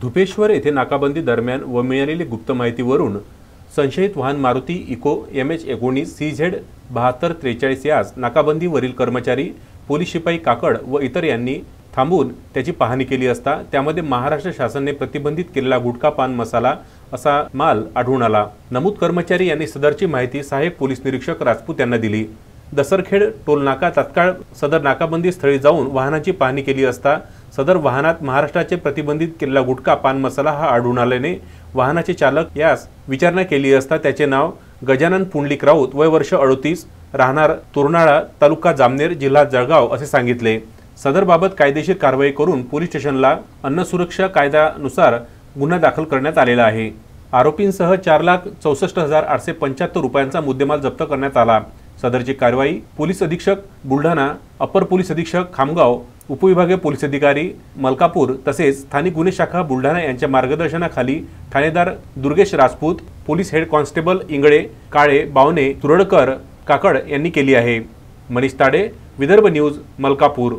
धुपेश्वर येथे नाकाबंदी दरम्यान व मिळालेली गुप्त माहितीवरून संशयित वाहन मारुती इको MH19 CZ 7243 यास नाकाबंदीवरील कर्मचारी, पोलीस शिपाई काकड व इतर यांनी थांबून त्याची पाहणी केली असता त्यामध्ये महाराष्ट्र शासनाने प्रतिबंधित केलेला गुटखा पान मसाला असा माल आढळून आला। नमूद कर्मचारी यांनी सदरची माहिती सहाय्यक पोलीस निरीक्षक राजपूत यांना दिली। दसरखेड टोल नाका तात्काळ सदर नाकाबंदी स्थळी जाऊन वाहनाची पाहणी केली असता सदर वाहनात महाराष्ट्राचे प्रतिबंधित केलेला गुटखा पान मसाला हा आढळून आल्याने वाहनाचे चालक यास विचारणा केली असता त्याचे नाव गजानन पुंडलिक राऊत, वय वर्ष 38, राहणार तुरनाळा, तालुका जामनेर, जिल्हा जळगाव असे सांगितले। सदरबाबत कायदेशीर कारवाई करून पोलीस स्टेशनला अन्न सुरक्षा कायद्यानुसार गुन्हा दाखल करण्यात आलेला आहे। आरोपींसह 4,64,875 रुपयांचा मुद्देमाल जप्त करण्यात आला। सदरची कारवाई पोलीस अधीक्षक बुलढाणा, अपर पोलीस अधीक्षक खामगाव, उपविभागीय पोलीस अधिकारी मलकापूर तसेच स्थानिक गुन्हे शाखा बुलढाणा यांच्या मार्गदर्शनाखाली ठाणेदार Durgesh Rajput, police head constable Ingle, Kale, Bawane, Turadkar, Kakad यांनी केली आहे। मनीष ताडे, विदर्भ न्यूज, मलकापूर।